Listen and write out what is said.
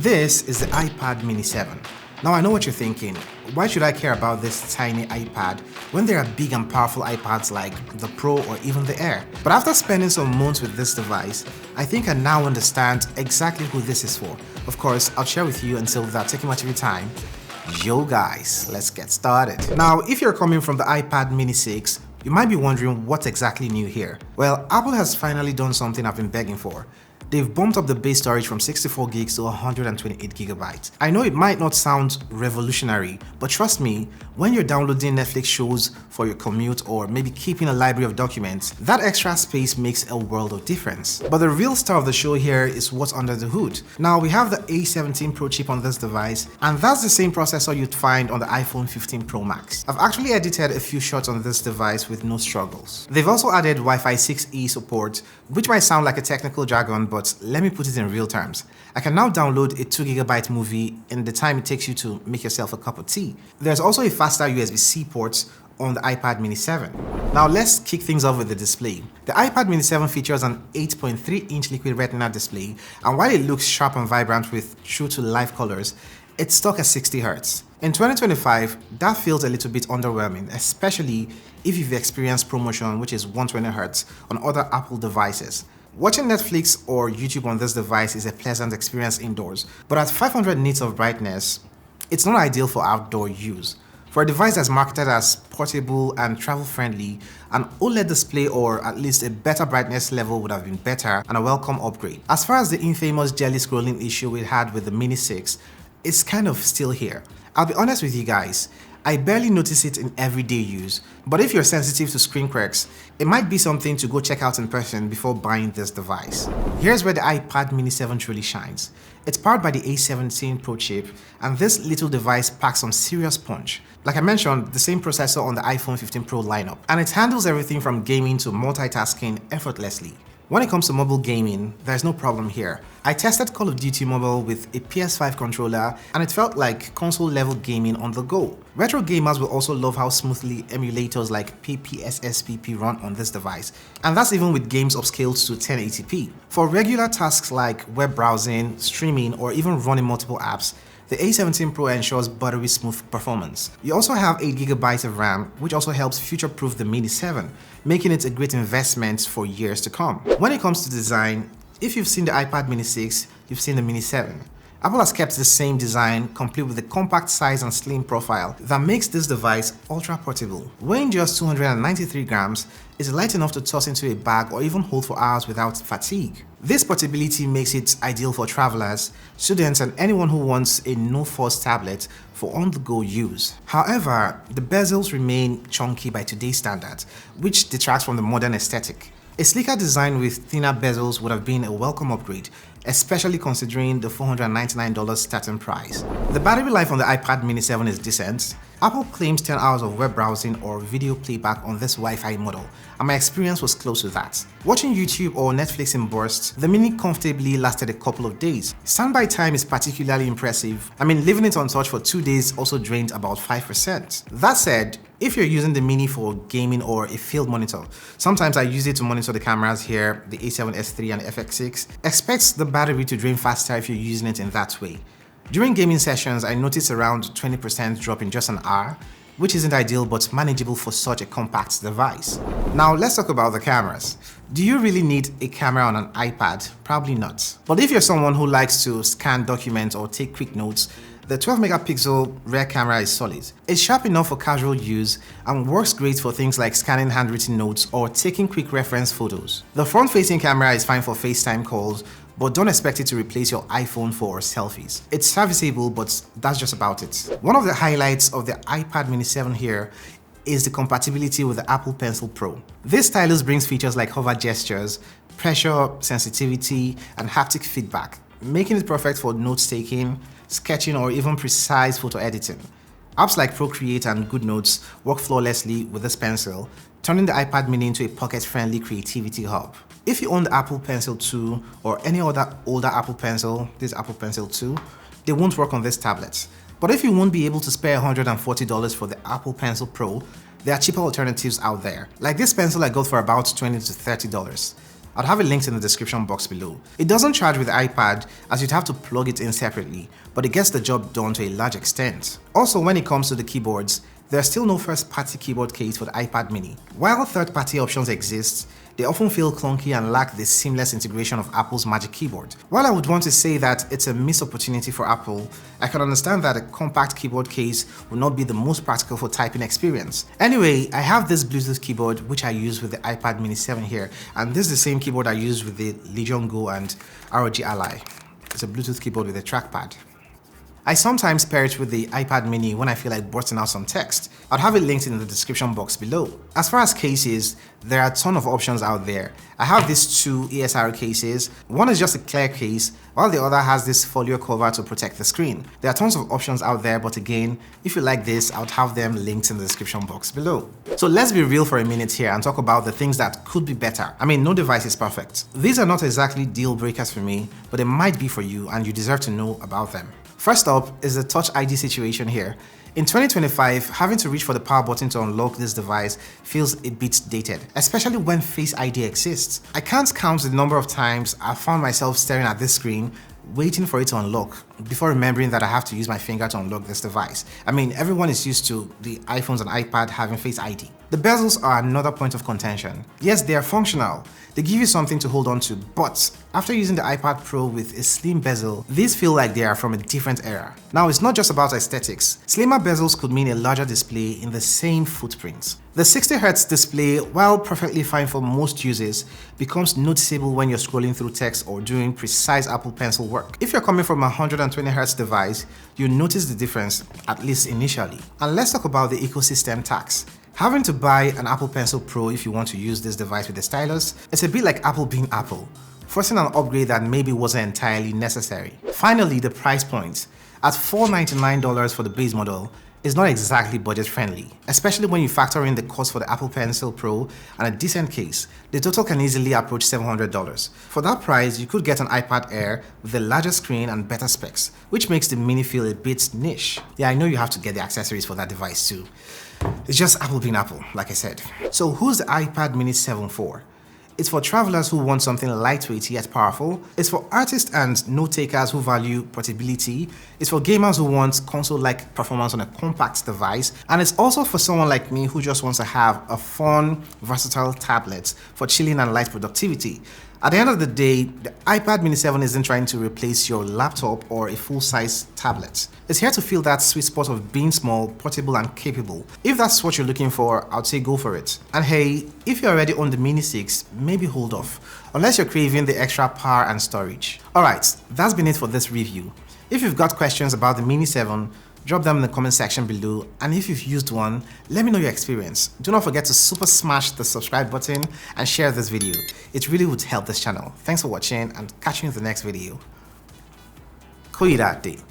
This is the iPad Mini 7. Now I know what you're thinking, why should I care about this tiny iPad when there are big and powerful iPads like the Pro or even the Air? But after spending some months with this device, I think I now understand exactly who this is for. Of course, I'll share with you, and so without taking much of your time, yo guys, let's get started. Now, if you're coming from the iPad Mini 6, you might be wondering what's exactly new here. Well, Apple has finally done something I've been begging for. They've bumped up the base storage from 64 gigs to 128 gigabytes. I know it might not sound revolutionary, but trust me, when you're downloading Netflix shows for your commute or maybe keeping a library of documents, that extra space makes a world of difference. But the real star of the show here is what's under the hood. Now, we have the A17 Pro chip on this device, and that's the same processor you'd find on the iPhone 15 Pro Max. I've actually edited a few shots on this device with no struggles. They've also added Wi-Fi 6E support, which might sound like a technical jargon, but let me put it in real terms. I can now download a 2 gigabyte movie in the time it takes you to make yourself a cup of tea. There's also a faster USB-C port on the iPad Mini 7. Now let's kick things off with the display. The iPad Mini 7 features an 8.3-inch liquid retina display, and while it looks sharp and vibrant with true-to-life colors, it's stuck at 60 Hz. In 2025, that feels a little bit underwhelming, especially if you've experienced ProMotion, which is 120 Hz, on other Apple devices. Watching Netflix or YouTube on this device is a pleasant experience indoors, but at 500 nits of brightness, it's not ideal for outdoor use. For a device that's marketed as portable and travel-friendly, an OLED display or at least a better brightness level would have been better and a welcome upgrade. As far as the infamous jelly scrolling issue we had with the Mini 6, it's kind of still here. I'll be honest with you guys, I barely notice it in everyday use, but if you're sensitive to screen quirks, it might be something to go check out in person before buying this device. Here's where the iPad Mini 7 truly shines. It's powered by the A17 Pro chip, and this little device packs some serious punch. Like I mentioned, the same processor on the iPhone 15 Pro lineup, and it handles everything from gaming to multitasking effortlessly. When it comes to mobile gaming, there's no problem here. I tested Call of Duty Mobile with a PS5 controller, and it felt like console-level gaming on the go. Retro gamers will also love how smoothly emulators like PPSSPP run on this device, and that's even with games upscaled to 1080p. For regular tasks like web browsing, streaming, or even running multiple apps, the A17 Pro ensures buttery smooth performance. You also have 8 GB of RAM, which also helps future-proof the Mini 7, making it a great investment for years to come. When it comes to design, if you've seen the iPad Mini 6, you've seen the Mini 7. Apple has kept the same design, complete with the compact size and slim profile that makes this device ultra portable. Weighing just 293 grams, it's light enough to toss into a bag or even hold for hours without fatigue. This portability makes it ideal for travelers, students, and anyone who wants a no-fuss tablet for on-the-go use. However, the bezels remain chunky by today's standards, which detracts from the modern aesthetic. A sleeker design with thinner bezels would have been a welcome upgrade, especially considering the $499 starting price. The battery life on the iPad Mini 7 is decent. Apple claims 10 hours of web browsing or video playback on this Wi-Fi model, and my experience was close to that. Watching YouTube or Netflix in bursts, the Mini comfortably lasted a couple of days. Standby time is particularly impressive. I mean, leaving it untouched for 2 days also drained about 5%. That said, if you're using the Mini for gaming or a field monitor, sometimes I use it to monitor the cameras here, the A7S III and FX6, expect the battery to drain faster if you're using it in that way. During gaming sessions, I noticed around 20% drop in just an hour, which isn't ideal but manageable for such a compact device. Now let's talk about the cameras. Do you really need a camera on an iPad? Probably not. But if you're someone who likes to scan documents or take quick notes, the 12-megapixel rear camera is solid. It's sharp enough for casual use and works great for things like scanning handwritten notes or taking quick reference photos. The front-facing camera is fine for FaceTime calls, but don't expect it to replace your iPhone for selfies. It's serviceable, but that's just about it. One of the highlights of the iPad Mini 7 here is the compatibility with the Apple Pencil Pro. This stylus brings features like hover gestures, pressure sensitivity, and haptic feedback, making it perfect for note-taking, sketching, or even precise photo editing. Apps like Procreate and GoodNotes work flawlessly with this pencil, turning the iPad Mini into a pocket-friendly creativity hub. If you own the Apple Pencil 2 or any other older Apple Pencil, this Apple Pencil 2, they won't work on this tablet. But if you won't be able to spare $140 for the Apple Pencil Pro, there are cheaper alternatives out there. Like this pencil I got for about $20 to $30. I'll have it linked in the description box below. It doesn't charge with the iPad as you'd have to plug it in separately, but it gets the job done to a large extent. Also, when it comes to the keyboards, there's still no first-party keyboard case for the iPad mini. While third-party options exist, they often feel clunky and lack the seamless integration of Apple's Magic Keyboard. While I would want to say that it's a missed opportunity for Apple, I can understand that a compact keyboard case will not be the most practical for typing experience. Anyway, I have this Bluetooth keyboard which I use with the iPad mini 7 here, and this is the same keyboard I use with the Legion Go and ROG Ally. It's a Bluetooth keyboard with a trackpad. I sometimes pair it with the iPad mini when I feel like bursting out some text. I'll have it linked in the description box below. As far as cases, there are a ton of options out there. I have these two ESR cases. One is just a clear case, while the other has this folio cover to protect the screen. There are tons of options out there, but again, if you like this, I'll have them linked in the description box below. So let's be real for a minute here and talk about the things that could be better. I mean, no device is perfect. These are not exactly deal breakers for me, but they might be for you and you deserve to know about them. First up is the Touch ID situation here. In 2025, having to reach for the power button to unlock this device feels a bit dated, especially when Face ID exists. I can't count the number of times I found myself staring at this screen waiting for it to unlock before remembering that I have to use my finger to unlock this device. I mean, everyone is used to the iPhones and iPad having Face ID. The bezels are another point of contention. Yes, they are functional. They give you something to hold on to, but after using the iPad Pro with a slim bezel, these feel like they are from a different era. Now, it's not just about aesthetics. Slimmer bezels could mean a larger display in the same footprint. The 60Hz display, while perfectly fine for most users, becomes noticeable when you're scrolling through text or doing precise Apple Pencil work. If you're coming from a 120Hz device, you'll notice the difference, at least initially. And let's talk about the ecosystem tax. Having to buy an Apple Pencil Pro if you want to use this device with a stylus, it's a bit like Apple being Apple, forcing an upgrade that maybe wasn't entirely necessary. Finally, the price point. At $499 for the base model, is not exactly budget friendly, especially when you factor in the cost for the Apple Pencil Pro and a decent case. The total can easily approach $700. For that price, you could get an iPad Air with a larger screen and better specs, which makes the mini feel a bit niche. Yeah, I know you have to get the accessories for that device too. It's just Apple being Apple, like I said. So who's the iPad mini 7 for? It's for travelers who want something lightweight yet powerful. It's for artists and note-takers who value portability. It's for gamers who want console-like performance on a compact device. And it's also for someone like me who just wants to have a fun, versatile tablet for chilling and light productivity. At the end of the day, the iPad mini 7 isn't trying to replace your laptop or a full-size tablet. It's here to fill that sweet spot of being small, portable, and capable. If that's what you're looking for, I'd say go for it. And hey, if you already own the Mini 6, maybe hold off, unless you're craving the extra power and storage. Alright, that's been it for this review. If you've got questions about the Mini 7, drop them in the comment section below, and if you've used one, let me know your experience. Do not forget to super smash the subscribe button and share this video. It really would help this channel. Thanks for watching and catch you in the next video. Koirate.